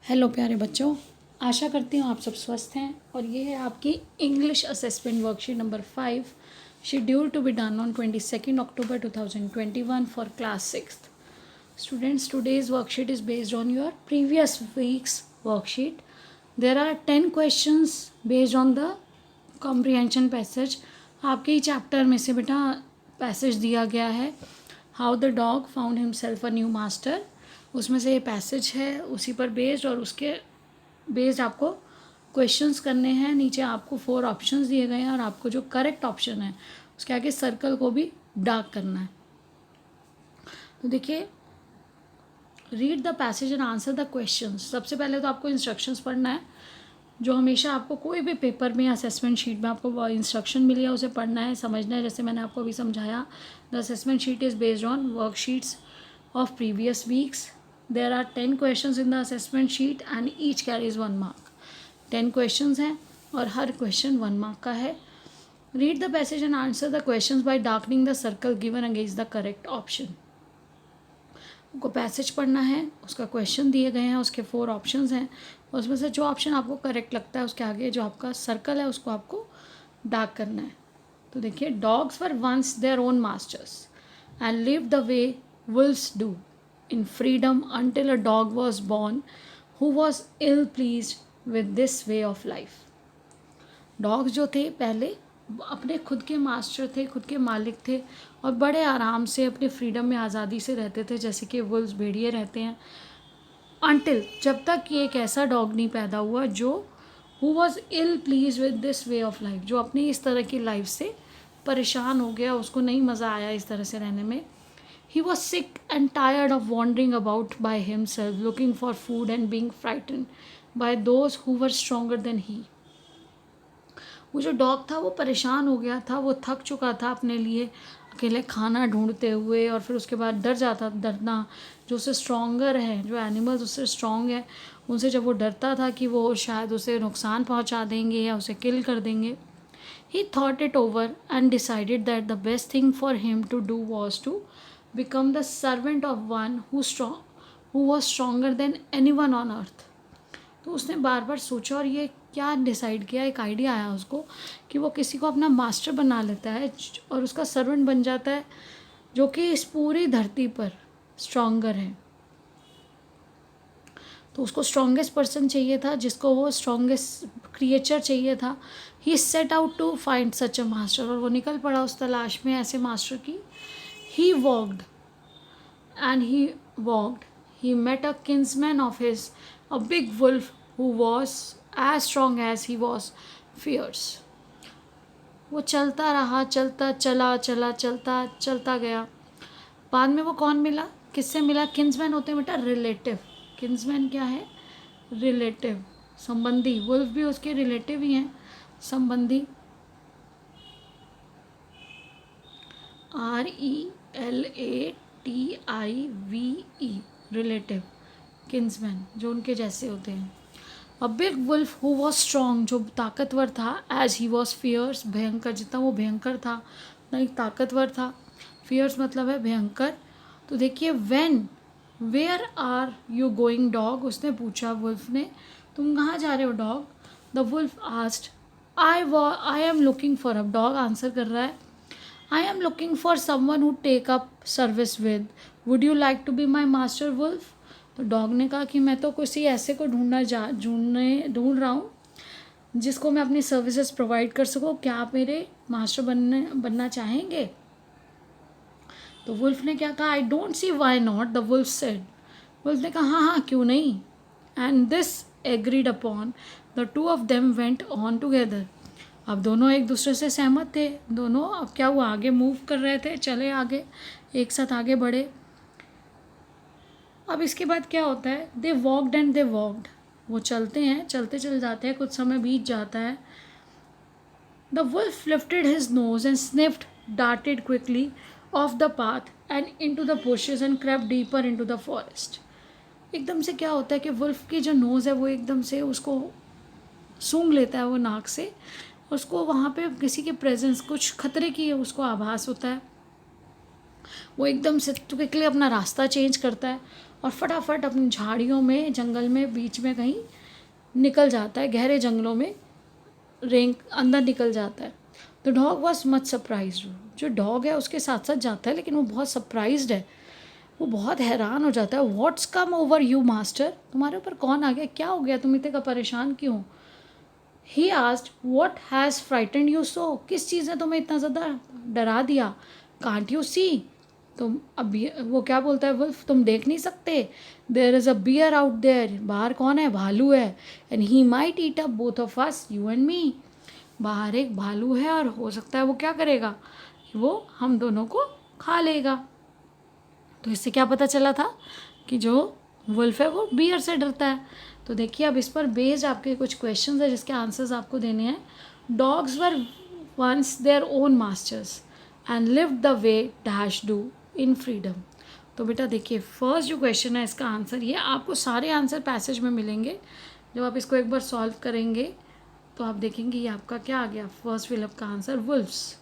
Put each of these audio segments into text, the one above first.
Hello प्यारे बच्चों, आशा करती हूँ आप सब स्वस्थ हैं। और ये है आपकी English assessment worksheet number 5 schedule to be done on 22 October 2021 for class 6th. Students, today's worksheet is based on your previous week's worksheet. There are 10 questions based on the comprehension passage. आपके ही chapter में से बेटा passage दिया गया है, how the dog found himself a new master. उसमें से ये पैसेज है, उसी पर बेस्ड और उसके बेस्ड आपको क्वेश्चंस करने हैं. नीचे आपको 4 ऑप्शंस दिए गए हैं और आपको जो करेक्ट ऑप्शन है उसके आगे सर्कल को भी डार्क करना है. तो देखिए, read the passage and answer the questions. सबसे पहले तो आपको इंस्ट्रक्शंस पढ़ना है, जो हमेशा आपको कोई भी पेपर में असेसमेंट शीट में आपको इंस्ट्रक्शन मिली है उसे पढ़ना है, समझना है. जैसे मैंने आपको अभी समझाया, the assessment sheet is based on worksheets of previous weeks. There are 10 questions in the assessment sheet and each carries 1 mark. 10 questions हैं और हर क्वेश्चन 1 mark का है. Read the passage and answer the questions by darkening the circle given against the correct option. आपको passage पढ़ना है, उसका question दिए गए हैं, उसके 4 ऑप्शंस हैं, उसमें से जो ऑप्शन आपको करेक्ट लगता है उसके आगे जो आपका सर्कल है उसको आपको डार्क करना है. तो देखिए, dogs were once their own masters and live the way wolves do in freedom until a dog was born who was ill pleased with this way of life. Dogs जो थे पहले अपने खुद के मास्टर थे, खुद के मालिक थे और बड़े आराम से अपने फ्रीडम में आज़ादी से रहते थे, जैसे कि वुल्व्स भेड़िए रहते हैं. अनटिल, जब तक कि एक ऐसा डॉग नहीं पैदा हुआ जो who was ill please with this way of life, जो अपनी इस तरह की लाइफ से परेशान हो गया, उसको नहीं मज़ा आया इस तरह से रहने में. He was sick and tired of wandering about by himself, looking for food and being frightened by those who were stronger than he. वो जो डॉग था वो परेशान हो गया था, वो थक चुका था अपने लिए अकेले खाना ढूंढते हुए, और फिर उसके बाद डरना जो उससे स्ट्रॉन्गर है, जो एनिमल्स उससे स्ट्रॉन्ग है उनसे जब वो डरता था कि वो शायद उसे नुकसान पहुंचा देंगे या उसे किल कर देंगे. He thought it over and decided that the best thing for him to do was to become the servant of one who was stronger than anyone on earth. तो उसने बार बार सोचा और ये क्या डिसाइड किया, एक आइडिया आया उसको कि वो किसी को अपना मास्टर बना लेता है और उसका सर्वेंट बन जाता है जो कि इस पूरी धरती पर स्ट्रॉन्गर है. तो उसको स्ट्रॉन्गेस्ट पर्सन चाहिए था, जिसको वो स्ट्रॉन्गेस्ट क्रिएचर चाहिए था. He set out to find such a master, और वो निकल पड़ा उस तलाश में ऐसे मास्टर की. He walked and he walked. He met a kinsman of his, a big wolf who was as strong as he was fierce. वो चलता रहा, चलता गया. बाद में वो कौन मिला, किससे मिला? किन्समैन होते हैं बेटा रिलेटिव. किन्समैन क्या है? रिलेटिव, संबंधी. वुल्फ भी उसके रिलेटिव ही हैं, संबंधी. RELATIVE, रिलेटिव, किन्समैन, जो उनके जैसे होते हैं. A big wolf who was strong, जो ताकतवर था. एज ही वॉज फियर्स, भयंकर, जितना वो भयंकर था उतना ही ताकतवर था. फियर्स मतलब है भयंकर. तो देखिए, where are you going dog, उसने पूछा वुल्फ ने, तुम कहाँ जा रहे हो dog. The wolf asked, I am looking for a dog, answer कर रहा है, I am looking for someone who take up service with. Would you like to be my master wolf? तो डॉग ने कहा कि मैं तो किसी ऐसे को ढूंढ रहा हूँ जिसको मैं अपनी सर्विसेज प्रोवाइड कर सकूँ. क्या आप मेरे मास्टर बनना चाहेंगे? तो वुल्फ ने क्या कहा, I don't see why not. The wolf said, wolf ने कहा हाँ क्यों नहीं. And this agreed upon, the two of them went on together. अब दोनों एक दूसरे से सहमत थे. दोनों अब क्या हुआ, आगे मूव कर रहे थे, चले आगे, एक साथ आगे बढ़े. अब इसके बाद क्या होता है, दे वॉकड एंड दे वॉकड. वो चलते हैं, चलते चल जाते हैं, कुछ समय बीत जाता है. The wolf lifted his nose and sniffed, darted quickly off the path and into the bushes and crept deeper into the forest. एकदम से क्या होता है कि वुल्फ की जो नोज़ है वो एकदम से उसको सूंघ लेता है, वो नाक से. उसको वहाँ पे किसी के प्रेजेंस, कुछ खतरे की उसको आभास होता है. वो एकदम से क्विकली अपना रास्ता चेंज करता है और फटाफट अपनी झाड़ियों में, जंगल में, बीच में कहीं निकल जाता है, गहरे जंगलों में रेंग अंदर निकल जाता है। The dog was much surprised. जो डॉग है उसके साथ साथ जाता है, लेकिन वो बहुत सरप्राइज्ड है, वो बहुत हैरान हो जाता है। What's come over you master, तुम्हारे ऊपर कौन आ गया, क्या हो गया, तुम इतने का परेशान क्यों हो। He asked what has frightened you so, किस चीज़ ने तुम्हें इतना ज़्यादा डरा दिया। कांट यू सी, तुम अब वो क्या बोलता है वुल्फ, तुम देख नहीं सकते। There is a bear out there, बाहर कौन है, भालू है। And he might eat up both of us, you and me, बाहर एक भालू है और हो सकता है वो क्या करेगा, वो हम दोनों को खा लेगा। तो इससे क्या पता चला था कि जो वुल्फ है वो बियर से डरता है। तो देखिए अब इस पर बेस्ड आपके कुछ क्वेश्चंस है जिसके आंसर्स आपको देने हैं। Dogs were once their own masters and live the way dash do in freedom. तो बेटा देखिए फर्स्ट जो क्वेश्चन है इसका आंसर ये, आपको सारे आंसर पैसेज में मिलेंगे। जब आप इसको एक बार सॉल्व करेंगे तो आप देखेंगे ये आपका क्या आ गया, फर्स्ट फिलअप का आंसर वुल्फ्स।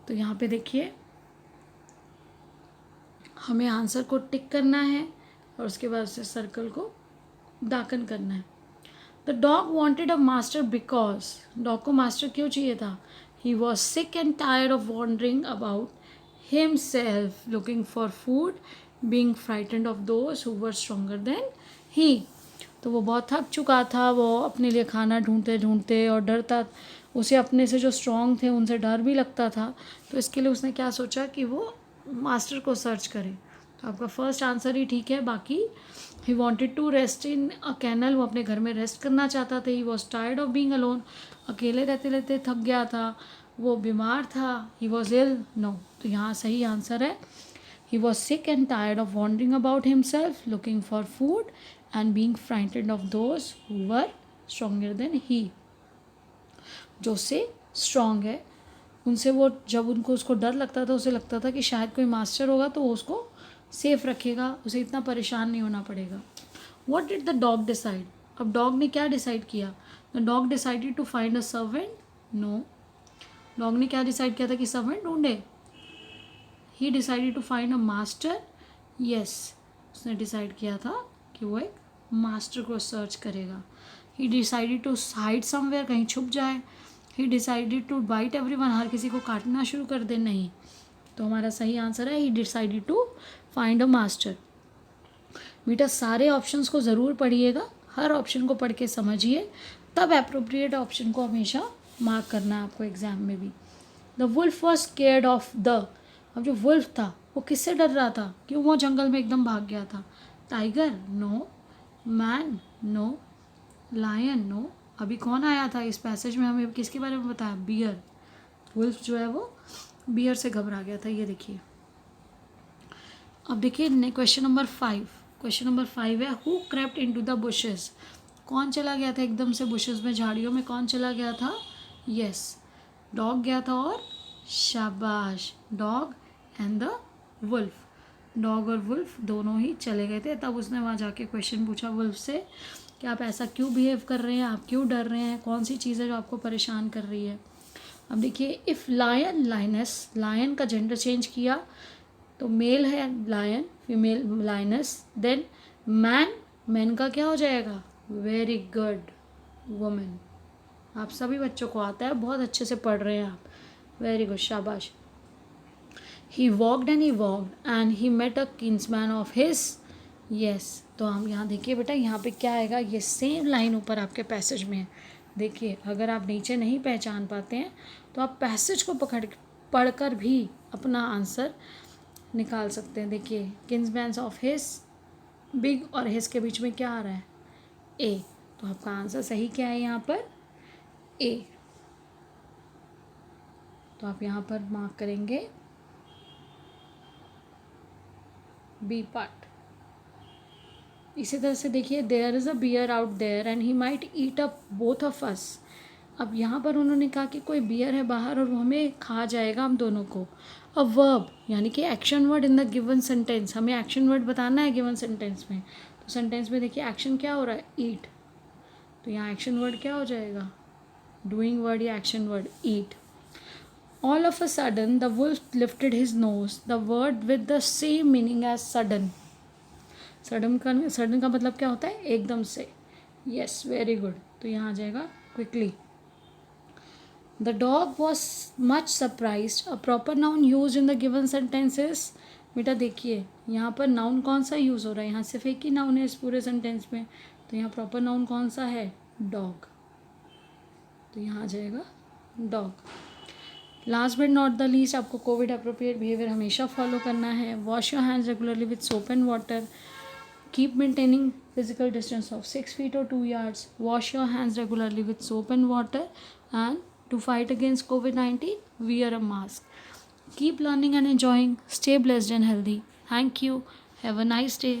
तो यहाँ पे देखिए हमें आंसर को टिक करना है और उसके बाद उसे सर्कल को दाकन करना है। The dog wanted a master because, dog को मास्टर क्यों चाहिए था, he was sick and tired of wandering about himself looking for food being frightened of those who were stronger than he. तो वो बहुत थक चुका था, वो अपने लिए खाना ढूंढते ढूंढते, और डरता, उसे अपने से जो स्ट्रॉन्ग थे उनसे डर भी लगता था। तो इसके लिए उसने क्या सोचा कि वो मास्टर को सर्च करे। तो आपका फर्स्ट आंसर ही ठीक है। बाकी he wanted to rest in a kennel, वो अपने घर में रेस्ट करना चाहता था। He was tired of being alone, अकेले रहते रहते थक गया था। वो बीमार था, ही वॉज इल, नो। तो यहाँ सही आंसर है he was sick and tired of wandering about himself looking for food and being frightened of those who were stronger than he. जो उससे स्ट्रॉन्ग है उनसे, वो जब उनको उसको डर लगता था, उसे लगता था कि शायद कोई मास्टर होगा तो वो उसको सेफ रखेगा, उसे इतना परेशान नहीं होना पड़ेगा। What did the dog decide, अब डॉग ने क्या डिसाइड किया, the dog decided to find a servant, no. Dog ने क्या डिसाइड किया था कि सर्वेंट ढूंढे। He decided to find a master, yes, उसने डिसाइड किया था कि वो एक मास्टर को सर्च करेगा। He decided to hide somewhere, कहीं छुप जाए। He decided to bite everyone, हर किसी को काटना शुरू कर दे, नहीं। तो हमारा सही आंसर है he decided to find a master. बेटा सारे ऑप्शंस को ज़रूर पढ़िएगा, हर ऑप्शन को पढ़ के समझिए, तब अप्रोप्रिएट ऑप्शन को हमेशा मार्क करना है आपको एग्जाम में भी। The wolf was scared of the, अब जो वुल्फ था वो किससे डर रहा था, क्यों वो जंगल में एकदम भाग गया था। Tiger, no. Man, no. Lion, no. अभी कौन आया था इस पैसेज में, हमें किसके बारे में बताया, बियर। वुल्फ जो है वो बियर से घबरा गया था, ये देखिए। अब देखिए क्वेश्चन नंबर 5, क्वेश्चन नंबर 5 है who crept into the bushes, कौन चला गया था एकदम से बुशेस में, झाड़ियों में कौन चला गया था, यस, डॉग गया था। और शाबाश, dog and the wolf, dog और वुल्फ दोनों ही चले गए थे। तब उसने वहाँ जाके क्वेश्चन पूछा वुल्फ से कि आप ऐसा क्यों बिहेव कर रहे हैं, आप क्यों डर रहे हैं, कौन सी चीज़ है जो आपको परेशान कर रही है। अब देखिए इफ़ लायन, लाइनस, लायन का जेंडर चेंज किया तो मेल है lion, female lioness, then man, man का क्या हो जाएगा, वेरी गुड, वुमेन। आप सभी बच्चों को आता है, बहुत अच्छे से पढ़ रहे हैं आप, वेरी गुड, शाबाश। He walked and he met a kinsman of his, yes. तो हम यहाँ देखिए बेटा, यहाँ पे क्या आएगा, ये सेम लाइन ऊपर आपके पैसेज में है। देखिए अगर आप नीचे नहीं पहचान पाते हैं तो आप पैसेज को पढ़कर भी अपना आंसर निकाल सकते हैं। देखिए किन्समैन ऑफ हिज, बिग और हिज के बीच में क्या आ रहा है, ए। तो आपका आंसर सही क्या है यहाँ पर, ए। तो आप यहाँ पर मार्क करेंगे बी पार्ट। इसी तरह से देखिए there is a bear out there and he might eat up both of us. अब यहाँ पर उन्होंने कहा कि कोई बियर है बाहर और वो हमें खा जाएगा हम दोनों को। अ वर्ब यानी कि action word in the given sentence, हमें एक्शन वर्ड बताना है गिवन सेंटेंस में। तो सेंटेंस में देखिए एक्शन क्या हो रहा है, ईट। तो यहाँ एक्शन वर्ड क्या हो जाएगा, डूइंग वर्ड या action word, eat. All of a sudden, the wolf lifted his nose, the word with the same meaning as sudden. Sudden का मतलब क्या होता है? एकदम से. Yes, very good. तो यहाँ आ जाएगा quickly. The dog was much surprise. A proper noun use in the given sentences. बेटा देखिए यहाँ पर नाउन कौन सा यूज़ हो रहा है? यहाँ सिर्फ एक ही नाउन है इस पूरे सेंटेंस में. तो यहाँ प्रॉपर नाउन कौन सा है? डॉग. तो यहाँ आ जाएगा dog. Last but not the least, आपको कोविड अप्रोप्रिएट बिहेवियर हमेशा फॉलो करना है. Wash your hands regularly with soap and water. Keep maintaining physical distance of 6 feet or 2 yards. Wash your hands regularly with soap and water. And to fight against COVID-19, wear a mask. Keep learning and enjoying. Stay blessed and healthy. Thank you. Have a nice day.